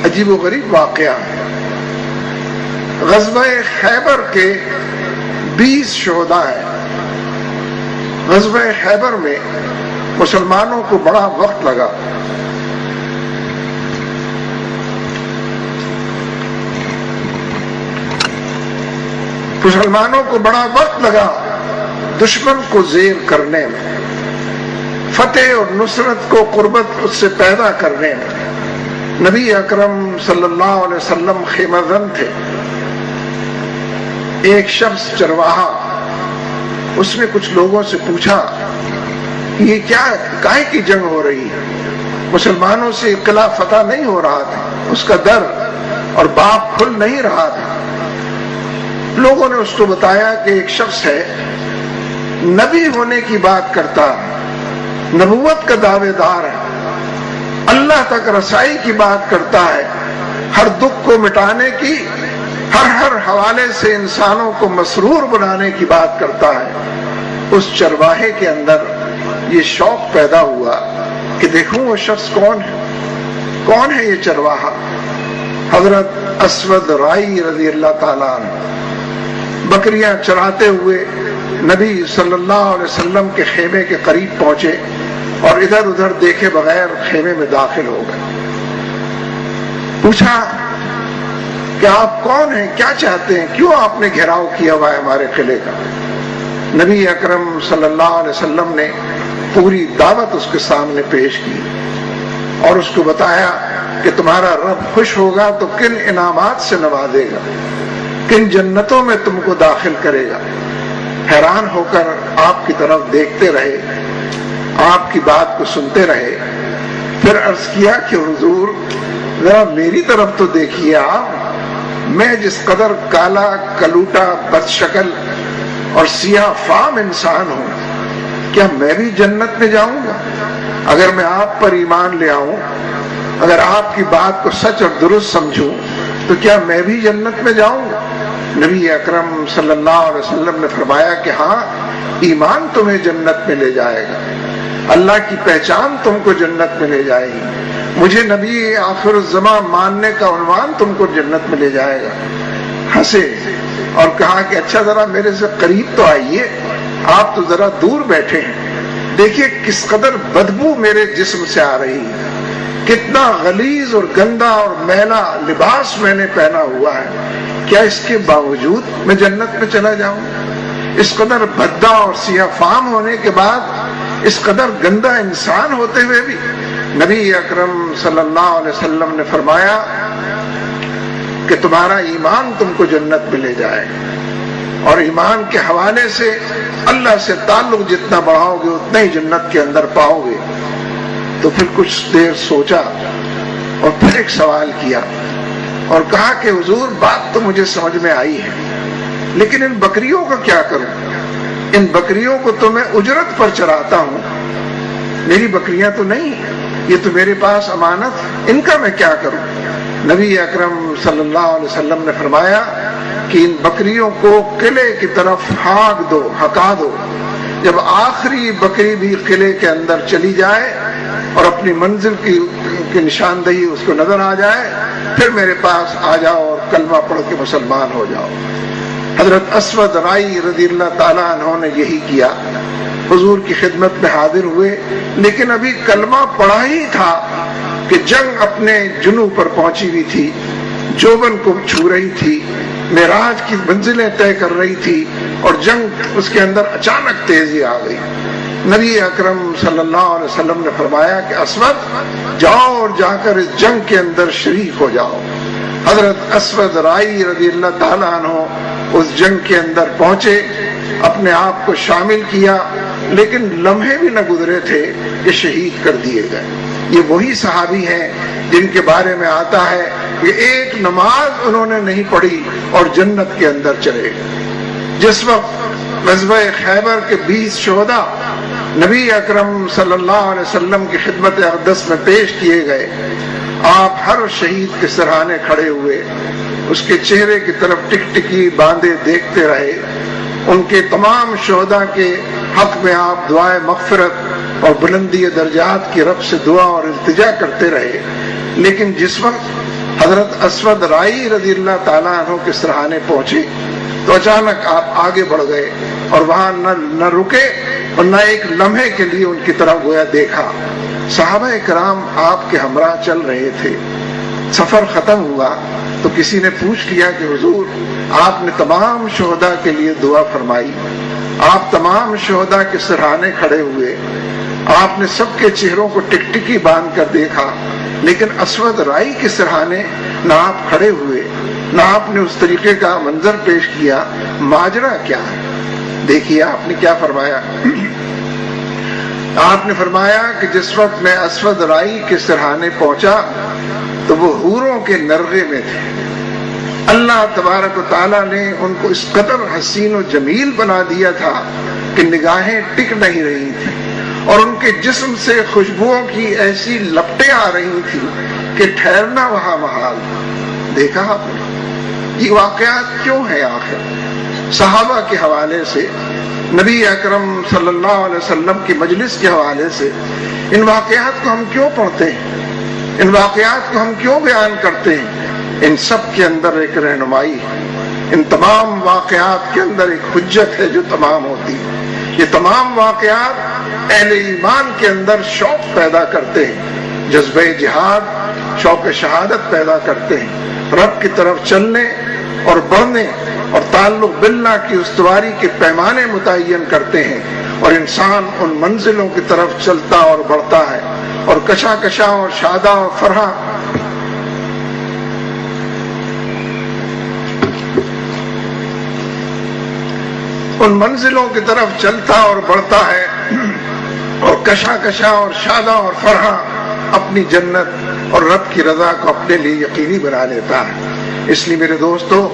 عجیب و غریب واقعہ ہے۔ غزوہ خیبر کے 20 شہداء ہیں۔ غزوہ خیبر میں مسلمانوں کو بڑا وقت لگا۔ مسلمانوں کو بڑا وقت لگا دشمن کو زیر کرنے میں، فتح اور نصرت کو قربت اس سے پیدا کرنے میں۔ نبی اکرم صلی اللہ علیہ وسلم خیمہ زن تھے۔ ایک شخص چرواہا، اس نے کچھ لوگوں سے پوچھا یہ کیا کاہے کی جنگ ہو رہی ہے؟ مسلمانوں سے قلعہ فتح نہیں ہو رہا تھا، اس کا در اور باب کھل نہیں رہا تھا۔ لوگوں نے اس کو بتایا کہ ایک شخص ہے، نبی ہونے کی بات کرتا ہے، نبوت کا دعوے دار ہے، اللہ تک رسائی کی بات کرتا ہے، ہر دکھ کو مٹانے کی، ہر حوالے سے انسانوں کو مسرور بنانے کی بات کرتا ہے۔ اس چرواہے کے اندر یہ شوق پیدا ہوا کہ دیکھوں وہ شخص کون ہے یہ چرواہا؟ حضرت اسود رائی رضی اللہ تعالیٰ عنہ بکریاں چراتے ہوئے نبی صلی اللہ علیہ وسلم کے خیمے کے قریب پہنچے اور ادھر ادھر دیکھے بغیر خیمے میں داخل ہو گئے۔ پوچھا کہ آپ کون ہیں، کیا چاہتے ہیں، کیوں آپ نے گھیراؤ کیا ہوا ہے ہمارے قلعے کا؟ نبی اکرم صلی اللہ علیہ وسلم نے پوری دعوت اس کے سامنے پیش کی اور اس کو بتایا کہ تمہارا رب خوش ہوگا تو کن انعامات سے نوازے گا، کن جنتوں میں تم کو داخل کرے گا۔ حیران ہو کر آپ کی طرف دیکھتے رہے، آپ کی بات کو سنتے رہے۔ پھر عرض کیا کہ حضور ذرا میری طرف تو دیکھیے آپ، میں جس قدر کالا کلوٹا بد شکل اور سیاہ فام انسان ہوں، کیا میں بھی جنت میں جاؤں گا؟ اگر میں آپ پر ایمان لے آؤں، اگر آپ کی بات کو سچ اور درست سمجھوں تو کیا میں بھی جنت میں جاؤں گا؟ نبی اکرم صلی اللہ علیہ وسلم نے فرمایا کہ ہاں، ایمان تمہیں جنت میں لے جائے گا، اللہ کی پہچان تم کو جنت میں لے جائے گی، مجھے نبی آخر الزمان ماننے کا عنوان تم کو جنت میں لے جائے گا۔ ہنسے اور کہا کہ اچھا ذرا میرے سے قریب تو آئیے، آپ تو ذرا دور بیٹھے ہیں، دیکھیے کس قدر بدبو میرے جسم سے آ رہی ہے، کتنا غلیظ اور گندا اور میلا لباس میں نے پہنا ہوا ہے، کیا اس کے باوجود میں جنت میں چلا جاؤں؟ اس قدر بھدا اور سیاہ فام ہونے کے بعد، اس قدر گندا انسان ہوتے ہوئے بھی نبی اکرم صلی اللہ علیہ وسلم نے فرمایا کہ تمہارا ایمان تم کو جنت میں لے جائے گا، اور ایمان کے حوالے سے اللہ سے تعلق جتنا بڑھاؤ گے اتنا ہی جنت کے اندر پاؤ گے۔ تو پھر کچھ دیر سوچا اور پھر ایک سوال کیا اور کہا کہ حضور بات تو مجھے سمجھ میں آئی ہے، لیکن ان بکریوں کا کیا کروں؟ ان بکریوں کو تو میں اجرت پر چراتا ہوں، میری بکریاں تو نہیں، یہ تو میرے پاس امانت، ان کا میں کیا کروں؟ نبی اکرم صلی اللہ علیہ وسلم نے فرمایا کہ ان بکریوں کو قلعے کی طرف ہکا دو، جب آخری بکری بھی قلعے کے اندر چلی جائے اور اپنی منزل کی نشاندہی اس کو نظر آ جائے، پھر میرے پاس آ جاؤ اور کلمہ پڑھ کے مسلمان ہو جاؤ۔ حضرت اسود رائی رضی اللہ تعالیٰ عنہ نے یہی کیا، حضور کی خدمت میں حاضر ہوئے، لیکن ابھی کلمہ پڑھا ہی تھا کہ جنگ اپنے جنوں پر پہنچی ہوئی تھی، جوبن کو چھو رہی تھی، معراج کی منزلیں طے کر رہی تھی، اور جنگ اس کے اندر اچانک تیزی آ گئی۔ نبی اکرم صلی اللہ علیہ وسلم نے فرمایا کہ اسود جاؤ اور جا کر اس جنگ کے اندر شریک ہو جاؤ۔ حضرت اسود رائی رضی اللہ تعالیٰ عنہ اس جنگ کے اندر پہنچے، اپنے آپ کو شامل کیا، لیکن لمحے بھی نہ گزرے تھے کہ شہید کر دیے گئے۔ یہ وہی صحابی ہیں جن کے بارے میں آتا ہے کہ ایک نماز انہوں نے نہیں پڑھی اور جنت کے اندر چلے گئے۔ جس وقت غزوہ خیبر کے 20 شہداء نبی اکرم صلی اللہ علیہ وسلم کی خدمت اقدس میں پیش کیے گئے، آپ ہر شہید کے سرہانے کھڑے ہوئے، اس کے چہرے کی طرف ٹکٹکی باندھے دیکھتے رہے، ان کے تمام شہداء کے حق میں آپ دعائے مغفرت اور بلندی درجات کی رب سے دعا اور التجا کرتے رہے۔ لیکن جس وقت حضرت اسود رائی رضی اللہ تعالیٰ عنہ کے سرہانے پہنچے تو اچانک آپ آگے بڑھ گئے اور وہاں نہ رکے اور نہ ایک لمحے کے لیے ان کی طرف گویا دیکھا۔ صحابہ کرام آپ کے ہمراہ چل رہے تھے۔ سفر ختم ہوا تو کسی نے پوچھ لیا کہ حضور آپ نے تمام شہداء کے لیے دعا فرمائی، آپ تمام شہداء کے سرہانے کھڑے ہوئے، آپ نے سب کے چہروں کو ٹکٹکی باندھ کر دیکھا، لیکن اسود رائی کے سرہانے نہ آپ کھڑے ہوئے نہ آپ نے اس طریقے کا منظر پیش کیا، ماجرا کیا ہے؟ دیکھیے آپ نے کیا فرمایا۔ آپ نے فرمایا کہ جس وقت میں اسود رائی کے سرہانے پہنچا تو وہ حوروں کے نرغے میں تھے۔ اللہ تبارک و تعالیٰ نے ان کو اس قدر حسین و جمیل بنا دیا تھا کہ نگاہیں ٹک نہیں رہی تھیں، اور ان کے جسم سے خوشبوؤں کی ایسی لپٹیں آ رہی تھیں کہ ٹھہرنا وہاں محال۔ دیکھا آپ نے یہ واقعات کیوں ہیں؟ آخر صحابہ کے حوالے سے، نبی اکرم صلی اللہ علیہ وسلم کی مجلس کے حوالے سے ان واقعات کو ہم کیوں پڑھتے ہیں؟ ان واقعات کو ہم کیوں بیان کرتے ہیں؟ ان سب کے اندر ایک رہنمائی ہے، ان تمام واقعات کے اندر ایک حجت ہے جو تمام ہوتی ہے۔ یہ تمام واقعات اہل ایمان کے اندر شوق پیدا کرتے ہیں، جذبہ جہاد، شوق شہادت پیدا کرتے ہیں، رب کی طرف چلنے اور بڑھنے اور تعلق باللہ کی استواری کے پیمانے متعین کرتے ہیں، اور انسان ان منزلوں کی طرف چلتا اور بڑھتا ہے، اور کشا اور شادہ اور فرحہ ان منزلوں کی طرف چلتا اور بڑھتا ہے، اور کشا اور شادہ اور فرحہ اپنی جنت اور رب کی رضا کو اپنے لیے یقینی بنا لیتا ہے۔ اس لیے میرے دوستو،